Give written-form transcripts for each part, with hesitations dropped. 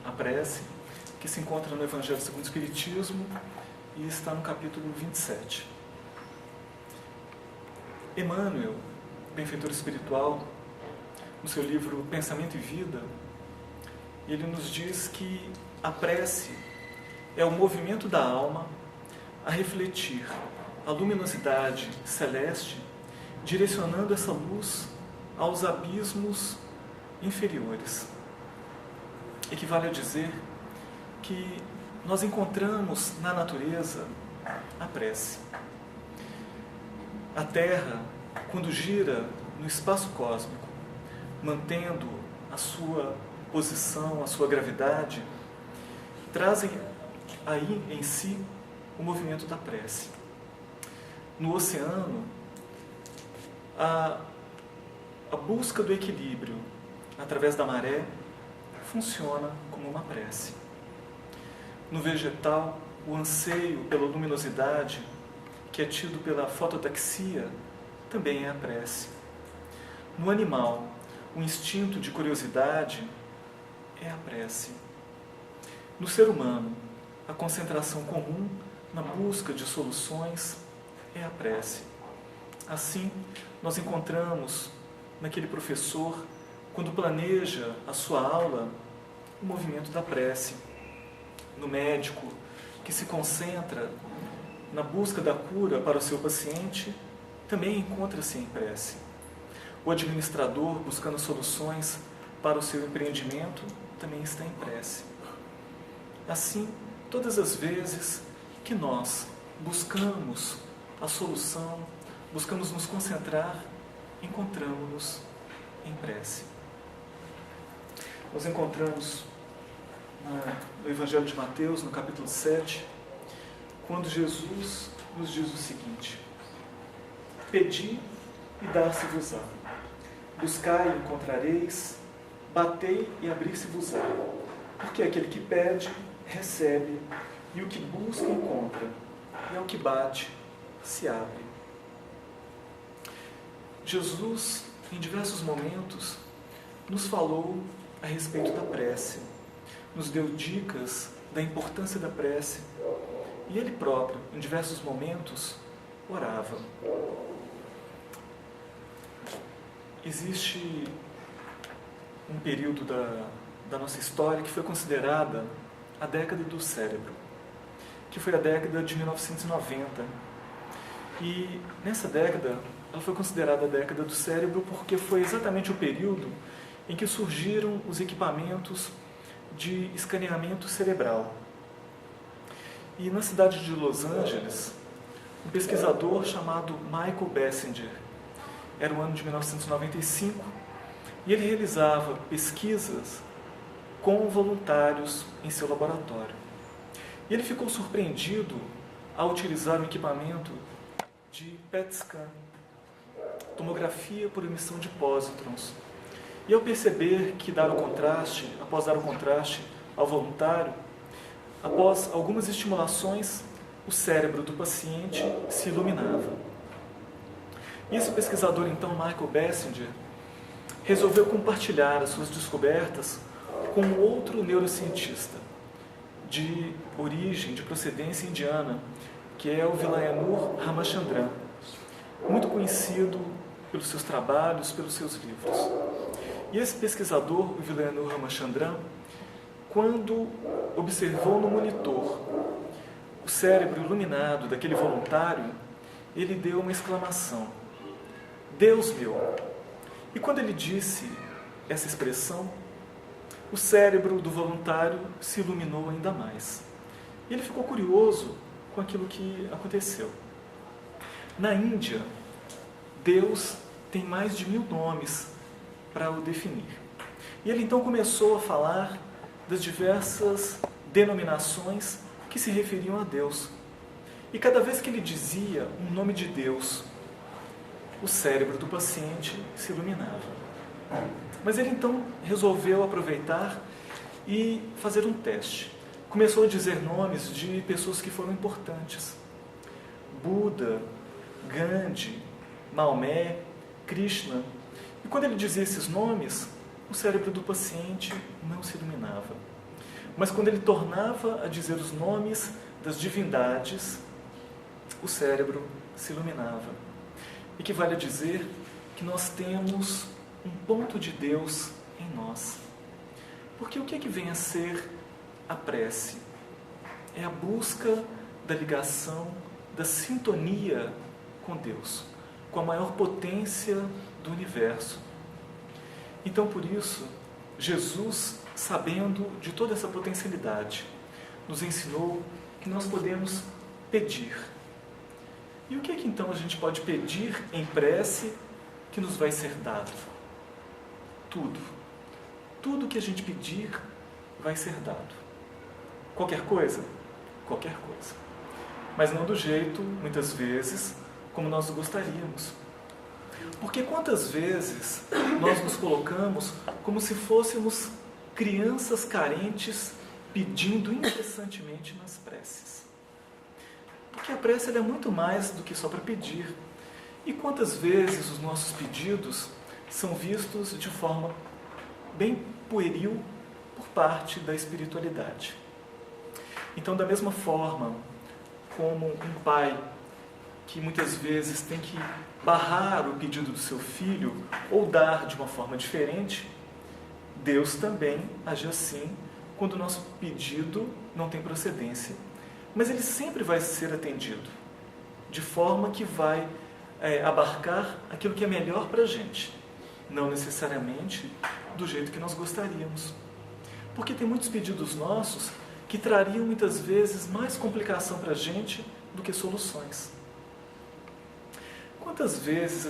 a prece, que se encontra no Evangelho segundo o Espiritismo e está no capítulo 27. Emmanuel, benfeitor espiritual, no seu livro Pensamento e Vida, ele nos diz que a prece é o movimento da alma a refletir a luminosidade celeste, direcionando essa luz aos abismos inferiores. Equivale a dizer que nós encontramos na natureza a prece. A Terra, quando gira no espaço cósmico, mantendo a sua posição, a sua gravidade, trazem aí em si o movimento da prece. No oceano, a busca do equilíbrio através da maré funciona como uma prece. No vegetal, o anseio pela luminosidade, que é tido pela fototaxia, também é a prece. No animal, o instinto de curiosidade é a prece. No ser humano, a concentração comum na busca de soluções é a prece. Assim, nós encontramos naquele professor, quando planeja a sua aula, o movimento da prece. No médico, que se concentra na busca da cura para o seu paciente, também encontra-se em prece. O administrador, buscando soluções para o seu empreendimento, também está em prece. Assim, todas as vezes que nós buscamos a solução, buscamos nos concentrar, encontramos-nos em prece. Nós encontramos no Evangelho de Mateus, no capítulo 7, quando Jesus nos diz o seguinte: pedi e dar-se-vos-á, buscai e encontrareis, batei e abrir-se-vos-á, porque aquele que pede, recebe, e o que busca, encontra, e ao que bate, se abre. Jesus, em diversos momentos, nos falou a respeito da prece, nos deu dicas da importância da prece, e Ele próprio, em diversos momentos, orava. Existe um período da nossa história que foi considerada a década do cérebro, que foi a década de 1990. E nessa década, ela foi considerada a década do cérebro porque foi exatamente o período em que surgiram os equipamentos de escaneamento cerebral. E na cidade de Los Angeles, um pesquisador chamado Michael Bessinger, era o ano de 1995, e ele realizava pesquisas com voluntários em seu laboratório. E ele ficou surpreendido ao utilizar um equipamento de PET scan, tomografia por emissão de pósitrons. E ao perceber que após dar o contraste ao voluntário, após algumas estimulações, o cérebro do paciente se iluminava. E esse pesquisador, então, Michael Bessinger, resolveu compartilhar as suas descobertas com outro neurocientista de origem, de procedência indiana, que é o Vilayanur Ramachandran, muito conhecido pelos seus trabalhos, pelos seus livros. E esse pesquisador, o Vilayanur Ramachandran, quando observou no monitor o cérebro iluminado daquele voluntário, ele deu uma exclamação: Deus meu! E quando ele disse essa expressão, o cérebro do voluntário se iluminou ainda mais. E ele ficou curioso com aquilo que aconteceu. Na Índia, Deus tem mais de 1000 nomes para o definir. E ele então começou a falar das diversas denominações que se referiam a Deus. E cada vez que ele dizia um nome de Deus, o cérebro do paciente se iluminava. Mas ele então resolveu aproveitar e fazer um teste. Começou a dizer nomes de pessoas que foram importantes: Buda, Gandhi, Maomé, Krishna. E quando ele dizia esses nomes, o cérebro do paciente não se iluminava. mas quando ele tornava a dizer os nomes das divindades, o cérebro se iluminava. Equivale a dizer que nós temos um ponto de Deus em nós. Porque o que é que vem a ser a prece? É a busca da ligação, da sintonia com Deus, com a maior potência do universo. Então, por isso, Jesus, sabendo de toda essa potencialidade, nos ensinou que nós podemos pedir. E o que é que então a gente pode pedir em prece que nos vai ser dado? Tudo. Tudo que a gente pedir vai ser dado. Qualquer coisa? Qualquer coisa. Mas não do jeito, muitas vezes, como nós gostaríamos. Porque quantas vezes nós nos colocamos como se fôssemos crianças carentes pedindo incessantemente nas preces. Porque a prece é muito mais do que só para pedir. E quantas vezes os nossos pedidos são vistos de forma bem pueril por parte da espiritualidade. Então, da mesma forma como um pai que muitas vezes tem que barrar o pedido do seu filho ou dar de uma forma diferente, Deus também age assim quando o nosso pedido não tem procedência. Mas ele sempre vai ser atendido, de forma que vai abarcar aquilo que é melhor para a gente, não necessariamente do jeito que nós gostaríamos. Porque tem muitos pedidos nossos que trariam muitas vezes mais complicação para a gente do que soluções. Quantas vezes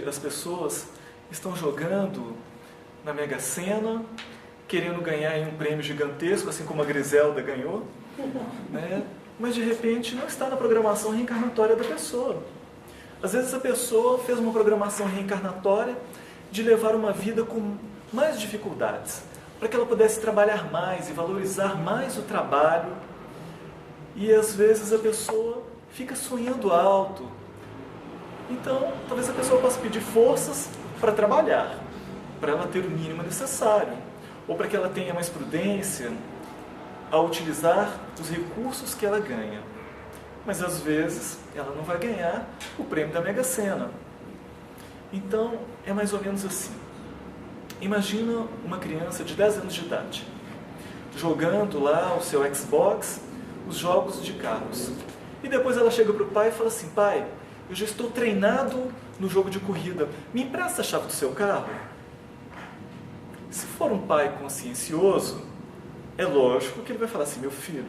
as pessoas estão jogando na Mega Sena, querendo ganhar um prêmio gigantesco, assim como a Griselda ganhou, né? Mas de repente não está na programação reencarnatória da pessoa. Às vezes a pessoa fez uma programação reencarnatória de levar uma vida com mais dificuldades, para que ela pudesse trabalhar mais e valorizar mais o trabalho. E às vezes a pessoa fica sonhando alto. Então, talvez a pessoa possa pedir forças para trabalhar, para ela ter o mínimo necessário, ou para que ela tenha mais prudência ao utilizar os recursos que ela ganha. Mas às vezes ela não vai ganhar o prêmio da Mega Sena. Então, é mais ou menos assim. Imagina uma criança de 10 anos de idade, jogando lá o seu Xbox, os jogos de carros. E depois ela chega para o pai e fala assim: pai, eu já estou treinado no jogo de corrida, me empresta a chave do seu carro? Se for um pai consciencioso, é lógico que ele vai falar assim: meu filho,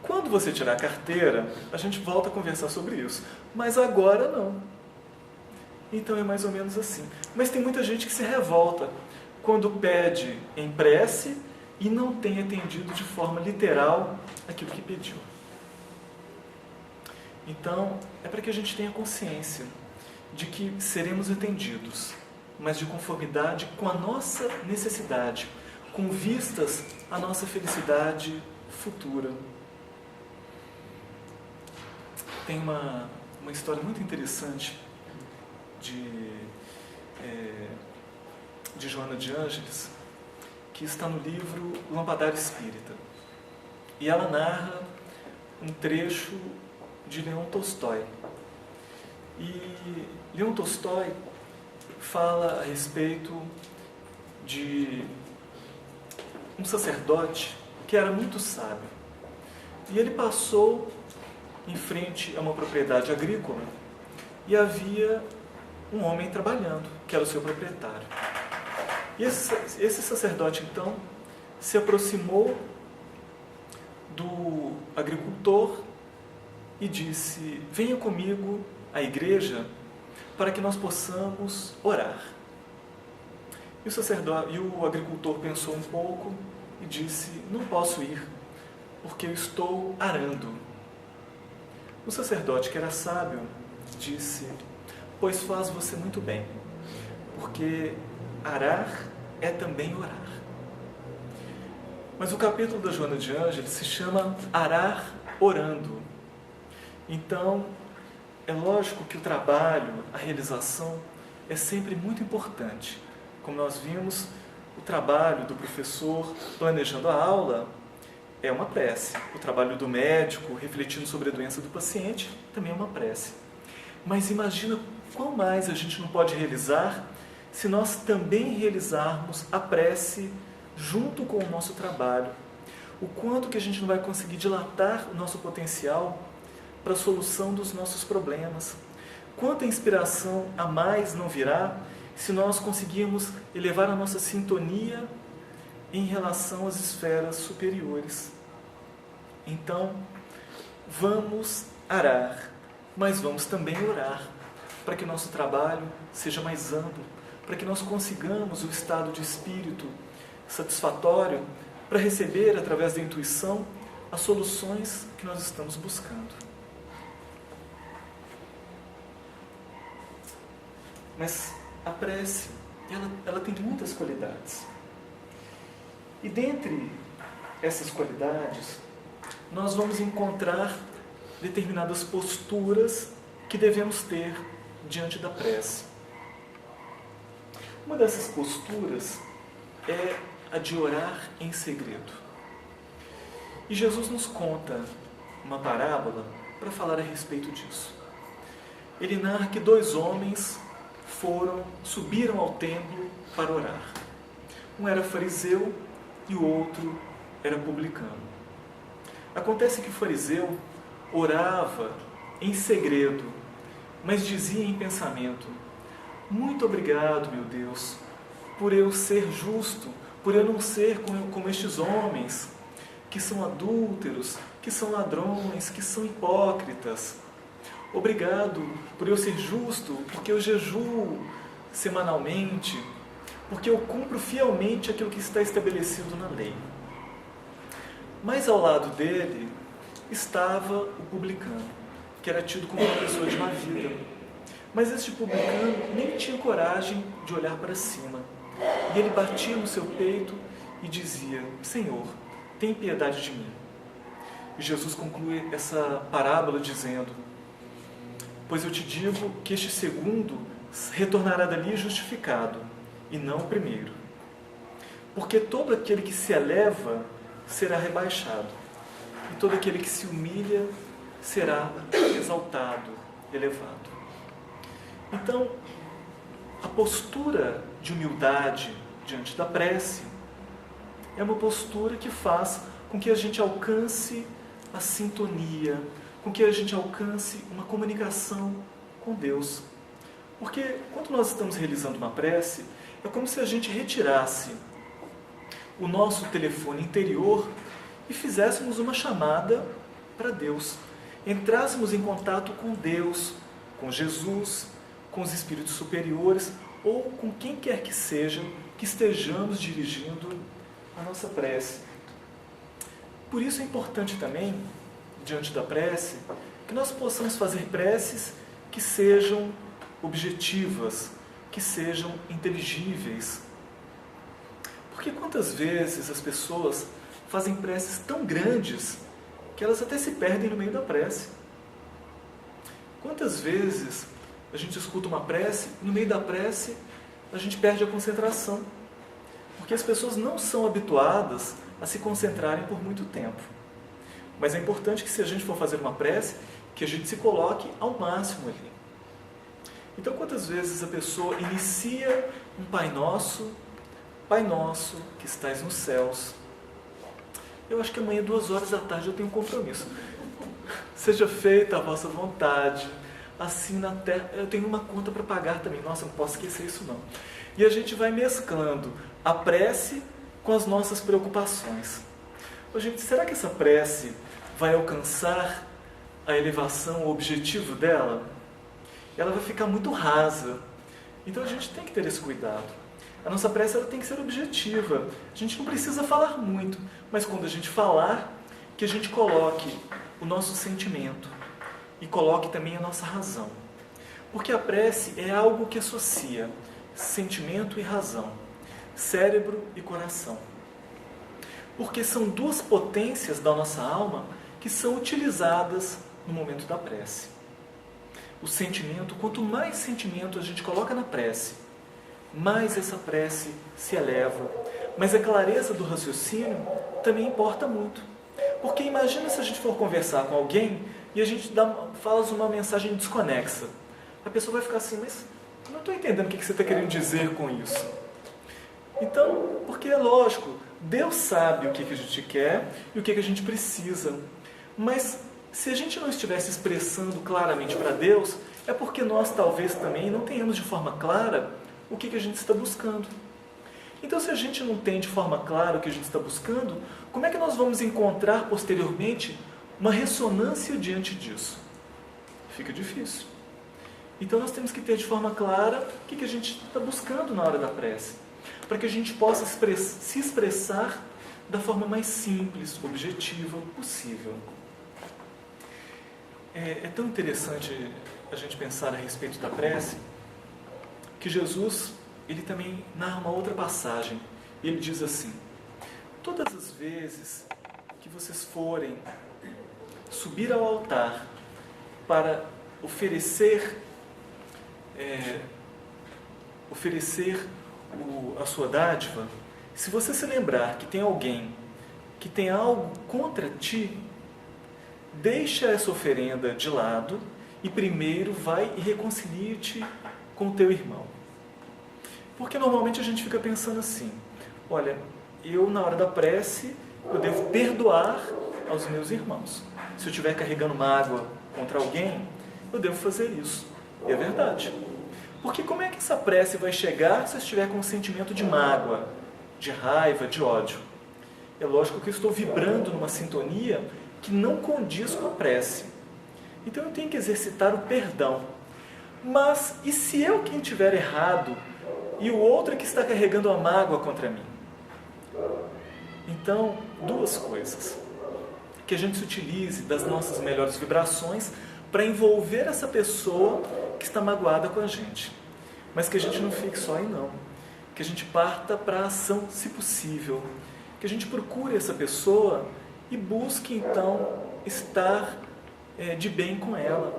quando você tirar a carteira, a gente volta a conversar sobre isso, mas agora não. Então é mais ou menos assim. Mas tem muita gente que se revolta quando pede em prece e não tem atendido de forma literal aquilo que pediu. Então, é para que a gente tenha consciência de que seremos atendidos, mas de conformidade com a nossa necessidade, com vistas à nossa felicidade futura. Tem uma história muito interessante de Joana de Ângeles, que está no livro Lampadário Espírita. E ela narra um trecho de Leon Tolstói. E Leon Tolstói fala a respeito de um sacerdote que era muito sábio. E ele passou em frente a uma propriedade agrícola e havia um homem trabalhando, que era o seu proprietário. E esse sacerdote, então, se aproximou do agricultor e disse: venha comigo à igreja para que nós possamos orar. E o agricultor pensou um pouco e disse: não posso ir, porque eu estou arando. O sacerdote, que era sábio, disse: pois faz você muito bem, porque arar é também orar. Mas o capítulo da Joana de Ângeles se chama Arar Orando. Então, é lógico que o trabalho, a realização, é sempre muito importante. Como nós vimos, o trabalho do professor planejando a aula é uma prece. O trabalho do médico, refletindo sobre a doença do paciente, também é uma prece. Mas imagina quão mais a gente não pode realizar se nós também realizarmos a prece junto com o nosso trabalho. O quanto que a gente não vai conseguir dilatar o nosso potencial para a solução dos nossos problemas. Quanta inspiração a mais não virá se nós conseguirmos elevar a nossa sintonia em relação às esferas superiores. Então, vamos arar, mas vamos também orar, para que nosso trabalho seja mais amplo, para que nós consigamos o estado de espírito satisfatório para receber, através da intuição, as soluções que nós estamos buscando. Mas a prece, ela tem muitas qualidades. E dentre essas qualidades, nós vamos encontrar determinadas posturas que devemos ter diante da prece. Uma dessas posturas é a de orar em segredo. E Jesus nos conta uma parábola para falar a respeito disso. Ele narra que 2 homens subiram ao templo para orar. Um era fariseu e o outro era publicano. Acontece que o fariseu orava em segredo, mas dizia em pensamento: muito obrigado, meu Deus, por eu ser justo, por eu não ser como estes homens, que são adúlteros, que são ladrões, que são hipócritas. Obrigado por eu ser justo, porque eu jejuo semanalmente, porque eu cumpro fielmente aquilo que está estabelecido na lei. Mas ao lado dele estava o publicano, que era tido como uma pessoa de má vida. Mas este publicano nem tinha coragem de olhar para cima. E ele batia no seu peito e dizia: Senhor, tem piedade de mim. E Jesus conclui essa parábola dizendo: pois eu te digo que este segundo retornará dali justificado, e não o primeiro. Porque todo aquele que se eleva será rebaixado, e todo aquele que se humilha será exaltado, elevado. Então, a postura de humildade diante da prece é uma postura que faz com que a gente alcance a sintonia, com que a gente alcance uma comunicação com Deus. Porque quando nós estamos realizando uma prece, é como se a gente retirasse o nosso telefone interior e fizéssemos uma chamada para Deus. Entrássemos em contato com Deus, com Jesus, com os espíritos superiores ou com quem quer que seja que estejamos dirigindo a nossa prece. Por isso é importante também, diante da prece, que nós possamos fazer preces que sejam objetivas, que sejam inteligíveis. Porque quantas vezes as pessoas fazem preces tão grandes que elas até se perdem no meio da prece? Quantas vezes a gente escuta uma prece e no meio da prece a gente perde a concentração? Porque as pessoas não são habituadas a se concentrarem por muito tempo. Mas é importante que, se a gente for fazer uma prece, que a gente se coloque ao máximo ali. Então, quantas vezes a pessoa inicia um Pai Nosso que estais nos céus. Eu acho que amanhã, 14h, eu tenho um compromisso. Seja feita a vossa vontade, assim na terra. Eu tenho uma conta para pagar também. Nossa, não posso esquecer isso não. E a gente vai mesclando a prece com as nossas preocupações. Ô, gente, será que essa prece vai alcançar a elevação, o objetivo dela? Ela vai ficar muito rasa. Então a gente tem que ter esse cuidado. A nossa prece ela tem que ser objetiva. A gente não precisa falar muito, mas quando a gente falar, que a gente coloque o nosso sentimento e coloque também a nossa razão. Porque a prece é algo que associa sentimento e razão, cérebro e coração. Porque são 2 potências da nossa alma que são utilizadas no momento da prece. O sentimento, quanto mais sentimento a gente coloca na prece, mais essa prece se eleva. Mas a clareza do raciocínio também importa muito. Porque imagina se a gente for conversar com alguém e a gente fala uma mensagem desconexa. A pessoa vai ficar assim, mas eu não estou entendendo o que você está querendo dizer com isso. Então, porque é lógico, Deus sabe o que a gente quer e o que a gente precisa. Mas se a gente não estivesse expressando claramente para Deus, é porque nós talvez também não tenhamos de forma clara o que a gente está buscando. Então, se a gente não tem de forma clara o que a gente está buscando, como é que nós vamos encontrar posteriormente uma ressonância diante disso? Fica difícil. Então, nós temos que ter de forma clara o que a gente está buscando na hora da prece, para que a gente possa se expressar da forma mais simples, objetiva possível. É tão interessante a gente pensar a respeito da prece, que Jesus, ele também narra uma outra passagem. Ele diz assim: todas as vezes que vocês forem subir ao altar para oferecer a sua dádiva, se você se lembrar que tem alguém que tem algo contra ti, deixa essa oferenda de lado e primeiro vai e reconcilie-te com o teu irmão. Porque normalmente a gente fica pensando assim: olha, eu na hora da prece, eu devo perdoar aos meus irmãos. Se eu estiver carregando mágoa contra alguém, eu devo fazer isso. E é verdade. Porque como é que essa prece vai chegar se eu estiver com um sentimento de mágoa, de raiva, de ódio? É lógico que eu estou vibrando numa sintonia que não condiz com a prece. Então eu tenho que exercitar o perdão. Mas e se eu quem estiver errado e o outro é que está carregando a mágoa contra mim? Então, duas coisas. Que a gente se utilize das nossas melhores vibrações para envolver essa pessoa que está magoada com a gente. Mas que a gente não fique só aí não. Que a gente parta para a ação, se possível. Que a gente procure essa pessoa e busque então estar de bem com ela.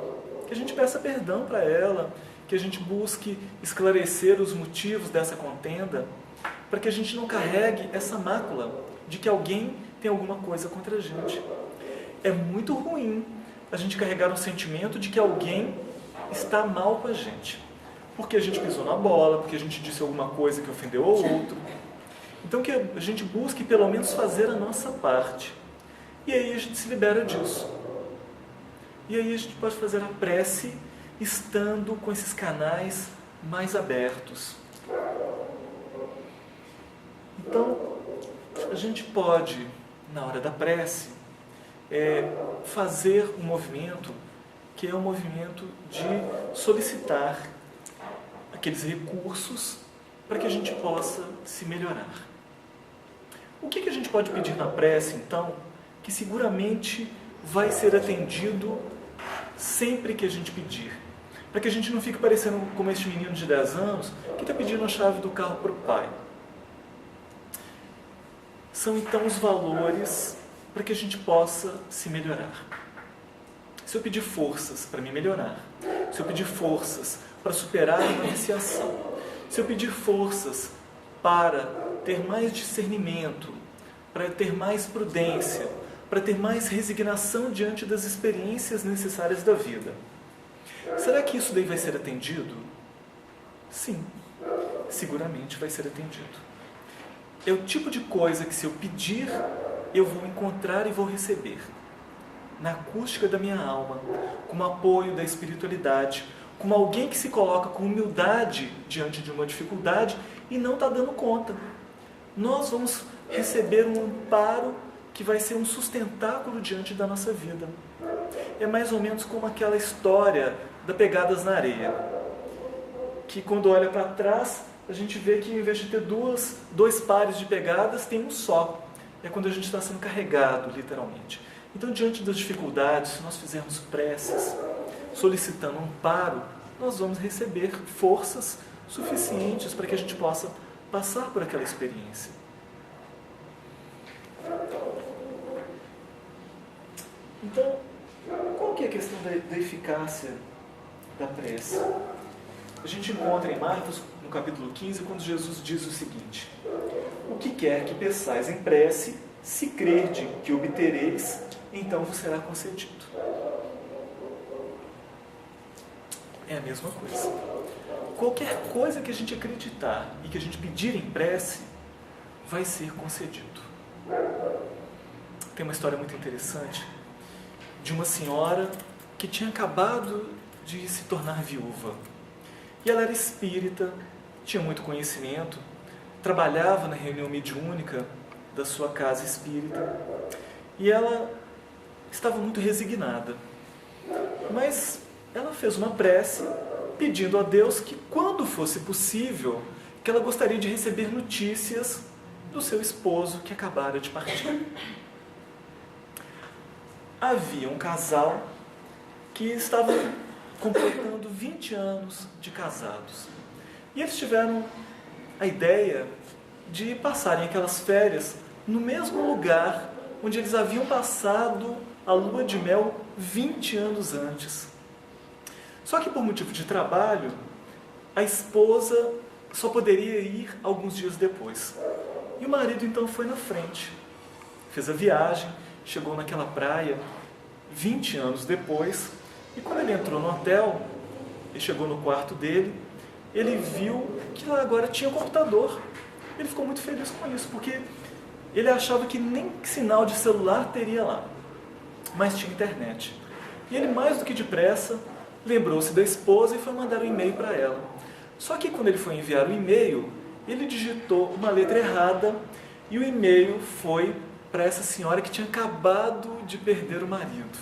Que a gente peça perdão para ela. Que a gente busque esclarecer os motivos dessa contenda, para que a gente não carregue essa mácula de que alguém tem alguma coisa contra a gente. É muito ruim a gente carregar um sentimento de que alguém está mal com a gente, porque a gente pisou na bola, porque a gente disse alguma coisa que ofendeu ao outro. Então que a gente busque pelo menos fazer a nossa parte, e aí a gente se libera disso. E aí a gente pode fazer a prece estando com esses canais mais abertos. Então, a gente pode, na hora da prece, fazer um movimento que é um movimento de solicitar aqueles recursos para que a gente possa se melhorar. O que a gente pode pedir na prece, então, que seguramente vai ser atendido sempre que a gente pedir? Para que a gente não fique parecendo como este menino de 10 anos que está pedindo a chave do carro para o pai. São então os valores para que a gente possa se melhorar. Se eu pedir forças para me melhorar, se eu pedir forças para superar uma viciação, se eu pedir forças para ter mais discernimento, para ter mais prudência, para ter mais resignação diante das experiências necessárias da vida, será que isso daí vai ser atendido? Sim, seguramente vai ser atendido. É o tipo de coisa que, se eu pedir, eu vou encontrar e vou receber. Na acústica da minha alma, como apoio da espiritualidade, como alguém que se coloca com humildade diante de uma dificuldade e não está dando conta. Nós vamos receber um amparo que vai ser um sustentáculo diante da nossa vida. É mais ou menos como aquela história da Pegadas na Areia, que quando olha para trás, a gente vê que, em vez de ter dois pares de pegadas, tem um só. É quando a gente está sendo carregado, literalmente. Então, diante das dificuldades, se nós fizermos preces, solicitando um amparo, nós vamos receber forças suficientes para que a gente possa passar por aquela experiência. Então, qual que é a questão da eficácia da prece? A gente encontra em Marcos, no capítulo 15, quando Jesus diz o seguinte: o que quer que peçais em prece, Se crede que obtereis, então vos será concedido. É a mesma coisa. Qualquer coisa que a gente acreditar e que a gente pedir em prece, vai ser concedido. Tem uma história muito interessante de uma senhora que tinha acabado de se tornar viúva. E ela era espírita, tinha muito conhecimento, trabalhava na reunião mediúnica da sua casa espírita. E ela estava muito resignada. Mas ela fez uma prece pedindo a Deus que, quando fosse possível, que ela gostaria de receber notícias do seu esposo que acabara de partir. Havia um casal que estava completando 20 anos de casados. E eles tiveram a ideia de passarem aquelas férias no mesmo lugar onde eles haviam passado a lua de mel 20 anos antes. Só que por motivo de trabalho, a esposa só poderia ir alguns dias depois. E o marido então foi na frente, fez a viagem, chegou naquela praia 20 anos depois, e quando ele entrou no hotel, ele chegou no quarto dele, ele viu que lá agora tinha computador. Ele ficou muito feliz com isso, porque ele achava que nem sinal de celular teria lá, mas tinha internet. E ele, mais do que depressa, lembrou-se da esposa e foi mandar um e-mail para ela. Só que quando ele foi enviar o e-mail, ele digitou uma letra errada e o e-mail foi para essa senhora que tinha acabado de perder o marido.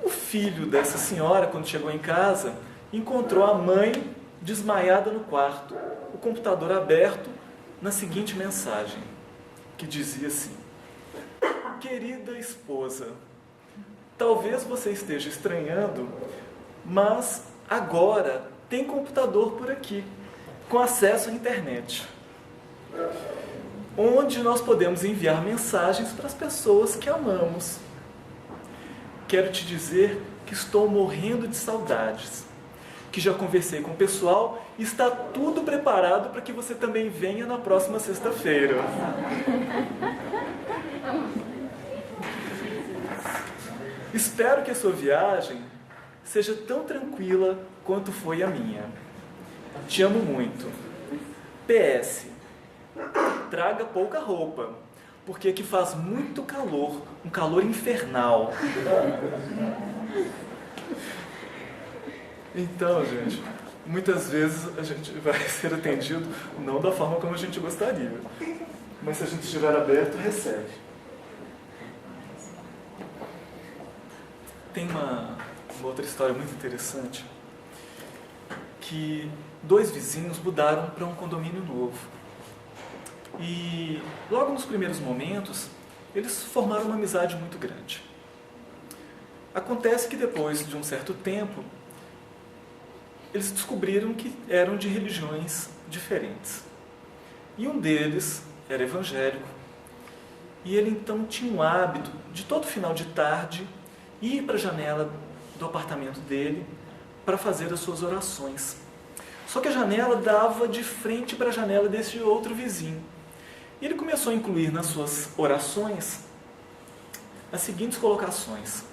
O filho dessa senhora, quando chegou em casa, encontrou a mãe desmaiada no quarto, o computador aberto, na seguinte mensagem, que dizia assim: querida esposa, talvez você esteja estranhando, mas agora tem computador por aqui, com acesso à internet, onde nós podemos enviar mensagens para as pessoas que amamos. Quero te dizer que estou morrendo de saudades, que já conversei com o pessoal e está tudo preparado para que você também venha na próxima sexta-feira. Espero que a sua viagem seja tão tranquila quanto foi a minha. Te amo muito. PS. Traga pouca roupa, porque aqui faz muito calor, um calor infernal. Então, gente, muitas vezes a gente vai ser atendido não da forma como a gente gostaria, mas se a gente estiver aberto, recebe. Tem uma outra história muito interessante, que 2 vizinhos mudaram para um condomínio novo. E logo nos primeiros momentos, eles formaram uma amizade muito grande. Acontece que depois de um certo tempo, eles descobriram que eram de religiões diferentes. E um deles era evangélico, e ele então tinha o hábito de todo final de tarde ir para a janela do apartamento dele para fazer as suas orações. Só que a janela dava de frente para a janela desse outro vizinho. E ele começou a incluir nas suas orações as seguintes colocações: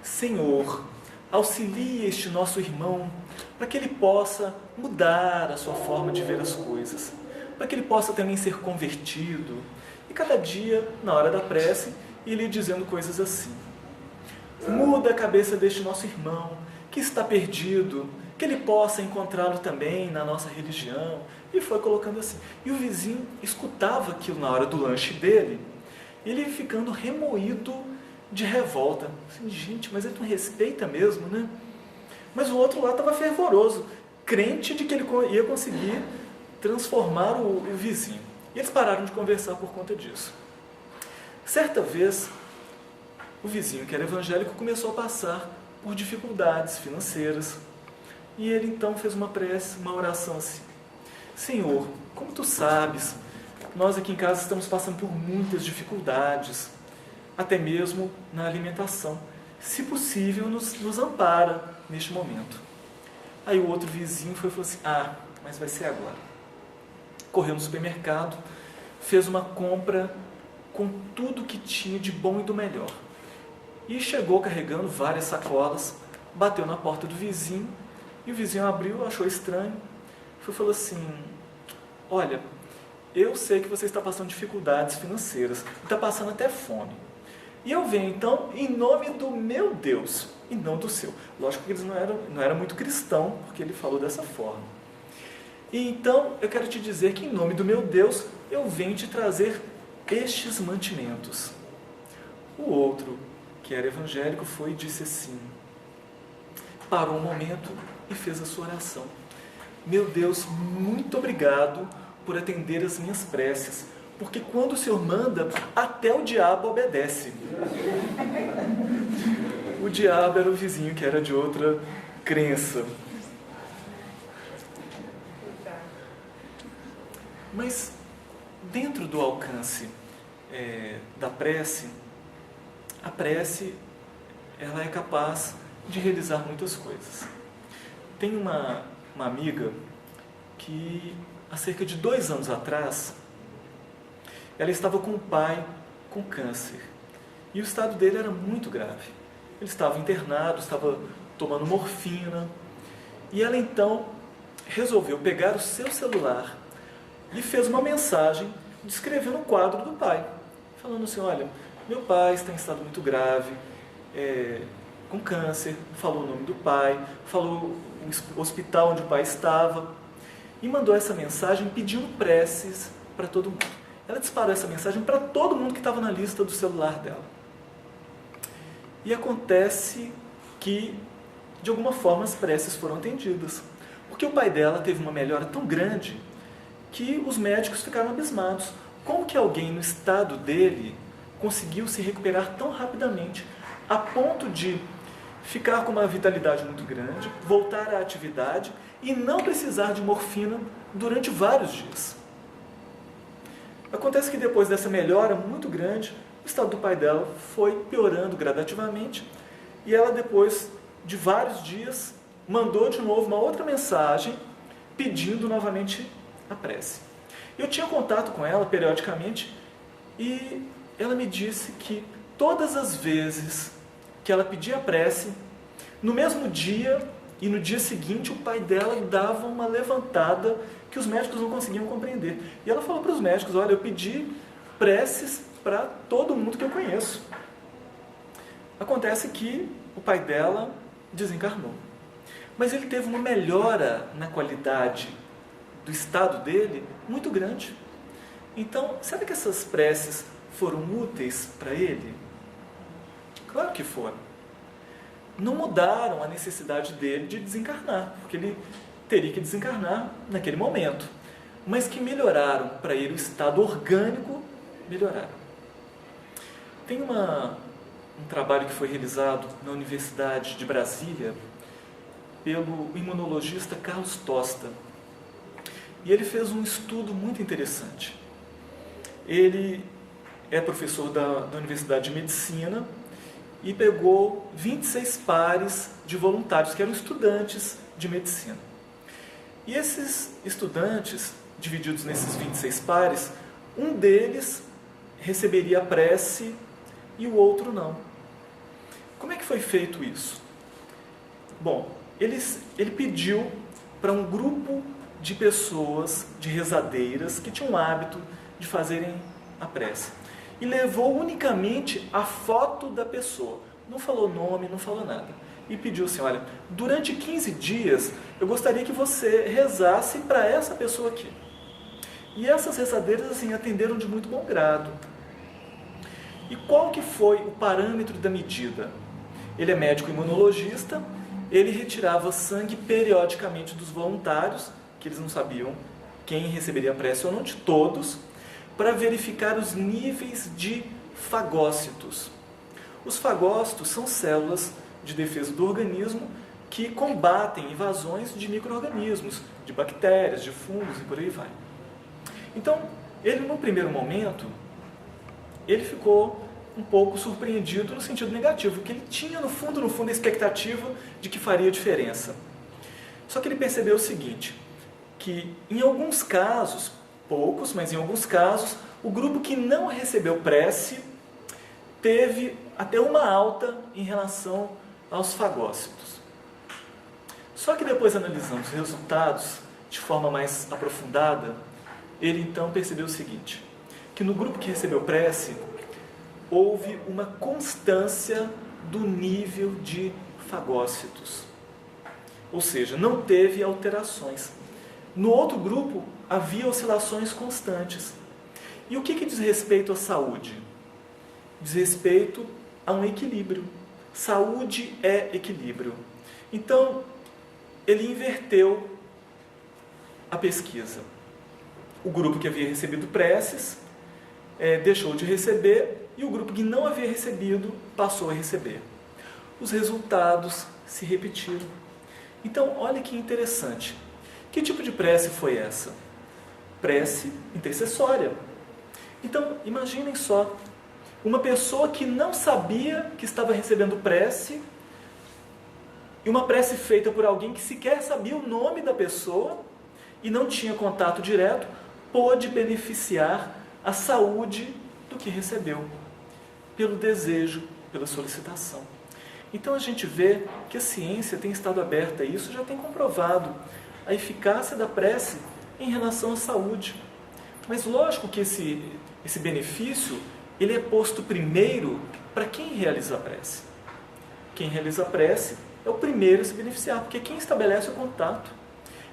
Senhor, auxilie este nosso irmão para que ele possa mudar a sua forma de ver as coisas, para que ele possa também ser convertido. E cada dia, na hora da prece, ele ia dizendo coisas assim: muda a cabeça deste nosso irmão, que está perdido, que ele possa encontrá-lo também na nossa religião. E foi colocando assim. E o vizinho escutava aquilo na hora do lanche dele, e ele ia ficando remoído de revolta. Assim, gente, mas ele não respeita mesmo, né? Mas o outro lá estava fervoroso, crente de que ele ia conseguir transformar o vizinho. E eles pararam de conversar por conta disso. Certa vez, o vizinho, que era evangélico, começou a passar por dificuldades financeiras. E ele então fez uma prece, uma oração assim: Senhor, como tu sabes, nós aqui em casa estamos passando por muitas dificuldades, até mesmo na alimentação. Se possível, nos ampara neste momento. Aí o outro vizinho foi e falou assim: mas vai ser agora. Correu no supermercado, fez uma compra com tudo que tinha de bom e do melhor. E chegou carregando várias sacolas, bateu na porta do vizinho, e o vizinho abriu, achou estranho, falou assim: olha, eu sei que você está passando dificuldades financeiras, está passando até fome. E eu venho então em nome do meu Deus, e não do seu. Lógico que eles não eram muito cristãos, porque ele falou dessa forma. E então eu quero te dizer que em nome do meu Deus, eu venho te trazer estes mantimentos. O outro, que era evangélico, foi e disse assim, parou um momento e fez a sua oração: meu Deus, muito obrigado por atender as minhas preces, porque quando o Senhor manda, até o diabo obedece. O diabo era o vizinho que era de outra crença. Mas dentro do alcance da prece, a prece ela é capaz de realizar muitas coisas. Tem uma amiga que há cerca de 2 anos atrás, ela estava com o pai com câncer. E o estado dele era muito grave. Ele estava internado, estava tomando morfina. E ela então resolveu pegar o seu celular e fez uma mensagem descrevendo o quadro do pai. Falando assim: olha, meu pai está em estado muito grave, com câncer. Falou o nome do pai, falou o hospital onde o pai estava. E mandou essa mensagem pedindo preces para todo mundo. Ela disparou essa mensagem para todo mundo que estava na lista do celular dela. E acontece que, de alguma forma, as preces foram atendidas. Porque o pai dela teve uma melhora tão grande que os médicos ficaram abismados. Como que alguém no estado dele conseguiu se recuperar tão rapidamente, a ponto de ficar com uma vitalidade muito grande, voltar à atividade e não precisar de morfina durante vários dias? Acontece que depois dessa melhora muito grande, o estado do pai dela foi piorando gradativamente e ela, depois de vários dias, mandou de novo uma outra mensagem pedindo novamente a prece. Eu tinha contato com ela periodicamente e ela me disse que todas as vezes que ela pedia a prece, no mesmo dia e no dia seguinte, o pai dela dava uma levantada que os médicos não conseguiam compreender. E ela falou para os médicos: olha, eu pedi preces para todo mundo que eu conheço. Acontece que o pai dela desencarnou. Mas ele teve uma melhora na qualidade do estado dele muito grande. Então, será que essas preces foram úteis para ele? Claro que foram. Não mudaram a necessidade dele de desencarnar, porque ele teria que desencarnar naquele momento. Mas que melhoraram para ele o estado orgânico, melhoraram. Tem um trabalho que foi realizado na Universidade de Brasília pelo imunologista Carlos Tosta. E ele fez um estudo muito interessante. Ele é professor da Universidade de Medicina e pegou 26 pares de voluntários, que eram estudantes de medicina. E esses estudantes, divididos nesses 26 pares, um deles receberia a prece e o outro não. Como é que foi feito isso? Bom, ele pediu para um grupo de pessoas, de rezadeiras, que tinham o hábito de fazerem a prece. E levou unicamente a foto da pessoa. Não falou nome, não falou nada. E pediu assim: olha, durante 15 dias, eu gostaria que você rezasse para essa pessoa aqui. E essas rezadeiras assim, atenderam de muito bom grado. E qual que foi o parâmetro da medida? Ele é médico imunologista, ele retirava sangue periodicamente dos voluntários, que eles não sabiam quem receberia a prece ou não, de todos, para verificar os níveis de fagócitos. Os fagócitos são células de defesa do organismo que combatem invasões de micro-organismos, de bactérias, de fungos e por aí vai. Então, ele no primeiro momento, ele ficou um pouco surpreendido no sentido negativo, porque ele tinha no fundo, a expectativa de que faria diferença. Só que ele percebeu o seguinte, que em alguns casos, poucos, mas em alguns casos, O grupo que não recebeu prece teve até uma alta em relação aos fagócitos. Só que depois analisamos os resultados de forma mais aprofundada, ele então percebeu o seguinte, que no grupo que recebeu prece, houve uma constância do nível de fagócitos. Ou seja, não teve alterações. No outro grupo, havia oscilações constantes. E o que diz respeito à saúde? Diz respeito a um equilíbrio. Saúde é equilíbrio. Então, ele inverteu a pesquisa. O grupo que havia recebido preces deixou de receber e o grupo que não havia recebido passou a receber. Os resultados se repetiram. Então, olha que interessante. Que tipo de prece foi essa? Prece intercessória. Então, imaginem só, uma pessoa que não sabia que estava recebendo prece, e uma prece feita por alguém que sequer sabia o nome da pessoa e não tinha contato direto, pôde beneficiar a saúde do que recebeu, pelo desejo, pela solicitação. Então a gente vê que a ciência tem estado aberta a isso, já tem comprovado a eficácia da prece em relação à saúde. Mas lógico que esse benefício, ele é posto primeiro para quem realiza a prece. Quem realiza a prece é o primeiro a se beneficiar, porque quem estabelece o contato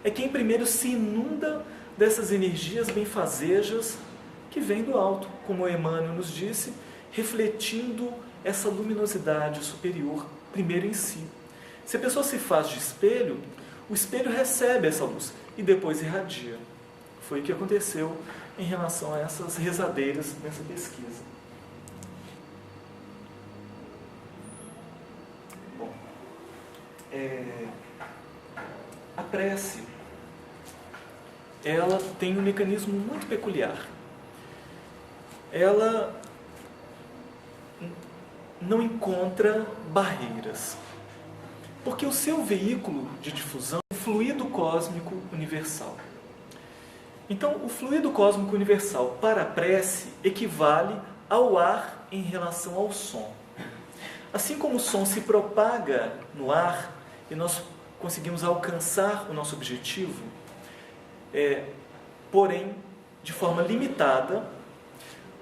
é quem primeiro se inunda dessas energias benfazejas que vêm do alto, como Emmanuel nos disse, refletindo essa luminosidade superior, primeiro em si. Se a pessoa se faz de espelho, o espelho recebe essa luz e depois irradia. Foi o que aconteceu em relação a essas rezadeiras nessa pesquisa. Bom, a prece, ela tem um mecanismo muito peculiar. Ela não encontra barreiras, porque o seu veículo de difusão é o fluido cósmico universal. Então, o fluido cósmico universal para a prece equivale ao ar em relação ao som. Assim como o som se propaga no ar e nós conseguimos alcançar o nosso objetivo, porém, de forma limitada,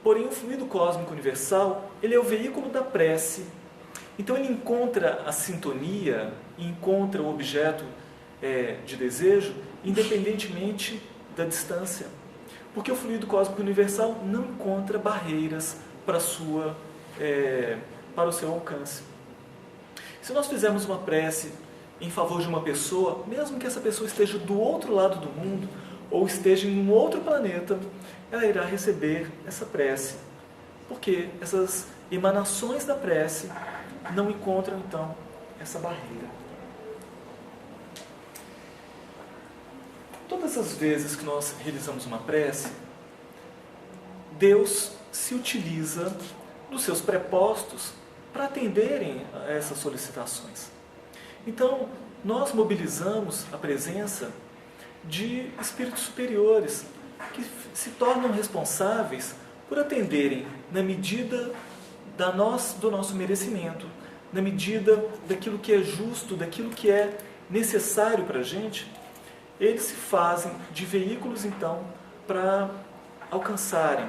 porém o fluido cósmico universal, ele é o veículo da prece. Então ele encontra a sintonia, encontra o objeto de desejo, independentemente da distância. Porque o fluido cósmico universal não encontra barreiras para o seu alcance. Se nós fizermos uma prece em favor de uma pessoa, mesmo que essa pessoa esteja do outro lado do mundo, ou esteja em um outro planeta, ela irá receber essa prece, porque essas emanações da prece não encontram, então, essa barreira. Todas as vezes que nós realizamos uma prece, Deus se utiliza dos seus prepostos para atenderem a essas solicitações. Então, nós mobilizamos a presença de espíritos superiores que se tornam responsáveis por atenderem na medida do nosso merecimento, na medida daquilo que é justo, daquilo que é necessário para a gente. Eles se fazem de veículos, então, para alcançarem.